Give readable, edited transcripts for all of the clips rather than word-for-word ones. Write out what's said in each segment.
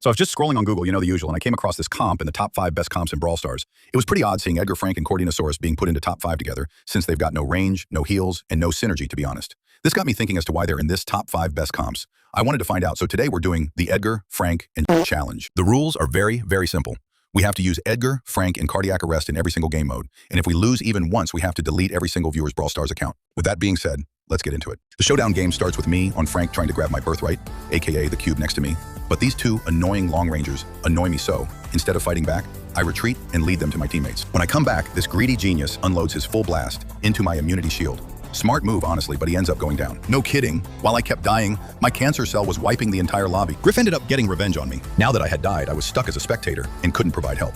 So I was just scrolling on Google, you know the usual, and I came across this comp in the top 5 best comps in Brawl Stars. It was pretty odd seeing Edgar, Frank, and Cordinosaurus being put into top 5 together, since they've got no range, no heals, and no synergy, to be honest. This got me thinking as to why they're in this top 5 best comps. I wanted to find out, so today we're doing the Edgar, Frank, and challenge. The rules are very, very simple. We have to use Edgar, Frank, and cardiac arrest in every single game mode, and if we lose even once, we have to delete every single viewer's Brawl Stars account. With that being said, let's get into it. The showdown game starts with me on Frank trying to grab my birthright, aka the cube next to me. But these two annoying long rangers annoy me so, instead of fighting back, I retreat and lead them to my teammates. When I come back, this greedy genius unloads his full blast into my immunity shield. Smart move, honestly, but he ends up going down. No kidding. While I kept dying, my cancer cell was wiping the entire lobby. Griff ended up getting revenge on me. Now that I had died, I was stuck as a spectator and couldn't provide help.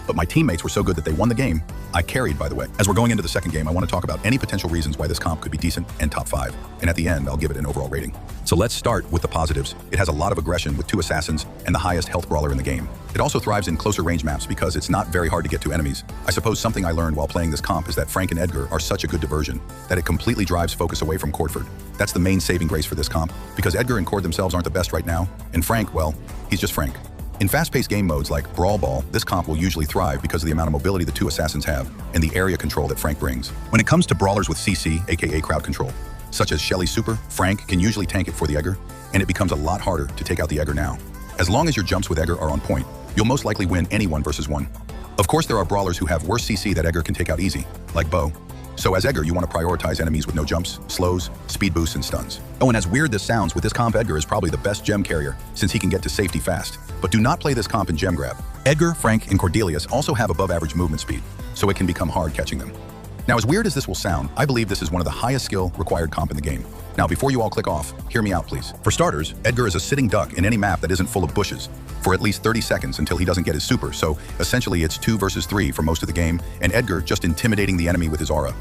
But my teammates were so good that they won the game. I carried, by the way. As we're going into the second game, I want to talk about any potential reasons why this comp could be decent and top 5. And at the end, I'll give it an overall rating. So let's start with the positives. It has a lot of aggression with 2 assassins and the highest health brawler in the game. It also thrives in closer range maps because it's not very hard to get to enemies. I suppose something I learned while playing this comp is that Frank and Edgar are such a good diversion that it completely drives focus away from Cordford. That's the main saving grace for this comp, because Edgar and Cord themselves aren't the best right now, and Frank, well, he's just Frank. In fast-paced game modes like Brawl Ball, this comp will usually thrive because of the amount of mobility the 2 assassins have and the area control that Frank brings. When it comes to brawlers with CC, aka crowd control, such as Shelly's Super, Frank can usually tank it for the Edgar, and it becomes a lot harder to take out the Edgar now. As long as your jumps with Edgar are on point, you'll most likely win any 1 versus 1. Of course, there are brawlers who have worse CC that Edgar can take out easy, like Bo. So as Edgar, you want to prioritize enemies with no jumps, slows, speed boosts, and stuns. Oh, and as weird this sounds, with this comp, Edgar is probably the best gem carrier, since he can get to safety fast. But do not play this comp in gem grab. Edgar, Frank, and Cordelius also have above average movement speed, so it can become hard catching them. Now, as weird as this will sound, I believe this is one of the highest skill required comp in the game. Now, before you all click off, hear me out, please. For starters, Edgar is a sitting duck in any map that isn't full of bushes for at least 30 seconds until he doesn't get his super, so essentially it's 2 versus 3 for most of the game, and Edgar just intimidating the enemy with his aura.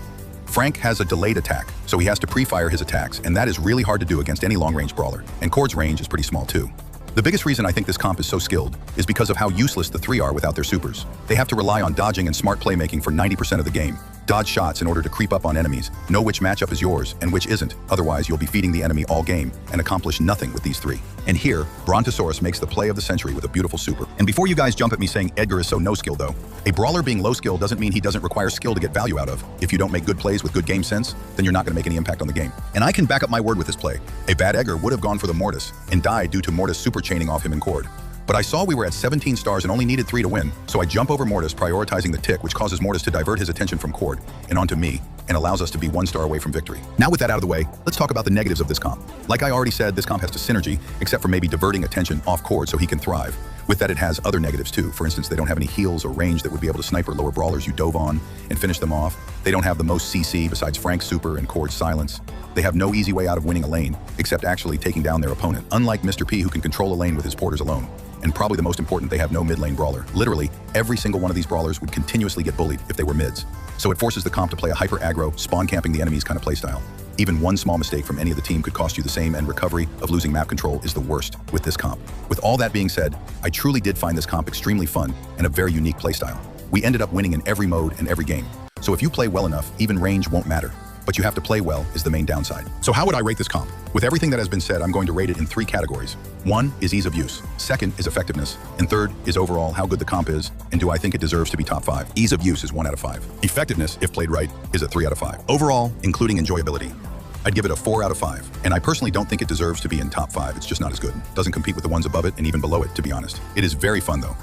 Frank has a delayed attack, so he has to pre-fire his attacks, and that is really hard to do against any long-range brawler, and Cord's range is pretty small too. The biggest reason I think this comp is so skilled is because of how useless the 3 are without their supers. They have to rely on dodging and smart playmaking for 90% of the game. Dodge shots in order to creep up on enemies, know which matchup is yours and which isn't, otherwise you'll be feeding the enemy all game and accomplish nothing with these 3. And here, Brontosaurus makes the play of the century with a beautiful super. And before you guys jump at me saying Edgar is so no skill though, a brawler being low skill doesn't mean he doesn't require skill to get value out of. If you don't make good plays with good game sense, then you're not going to make any impact on the game. And I can back up my word with this play. A bad Edgar would have gone for the Mortis and died due to Mortis super chaining off him and Cord. But I saw we were at 17 stars and only needed 3 to win, so I jump over Mortis, prioritizing the tick, which causes Mortis to divert his attention from Cord and onto me, and allows us to be 1 star away from victory. Now with that out of the way, let's talk about the negatives of this comp. Like I already said, this comp has to synergy, except for maybe diverting attention off Cord so he can thrive. With that, it has other negatives too. For instance, they don't have any heals or range that would be able to sniper lower brawlers you dove on and finish them off. They don't have the most CC besides Frank's super and Cord's silence. They have no easy way out of winning a lane, except actually taking down their opponent, unlike Mr. P, who can control a lane with his porters alone. And probably the most important, they have no mid-lane brawler. Literally, every single one of these brawlers would continuously get bullied if they were mids. So it forces the comp to play a hyper-aggro, spawn-camping the enemies kind of playstyle. Even one small mistake from any of the team could cost you the same, and recovery of losing map control is the worst with this comp. With all that being said, I truly did find this comp extremely fun and a very unique playstyle. We ended up winning in every mode and every game. So if you play well enough, even range won't matter. But you have to play well is the main downside. So how would I rate this comp? With everything that has been said, I'm going to rate it in 3 categories. 1 is ease of use, 2nd is effectiveness, and 3rd is overall how good the comp is and do I think it deserves to be top 5. Ease of use is 1 out of 5. Effectiveness, if played right, is a 3 out of 5. Overall, including enjoyability, I'd give it a 4 out of 5. And I personally don't think it deserves to be in top 5. It's just not as good. Doesn't compete with the ones above it and even below it, to be honest. It is very fun though.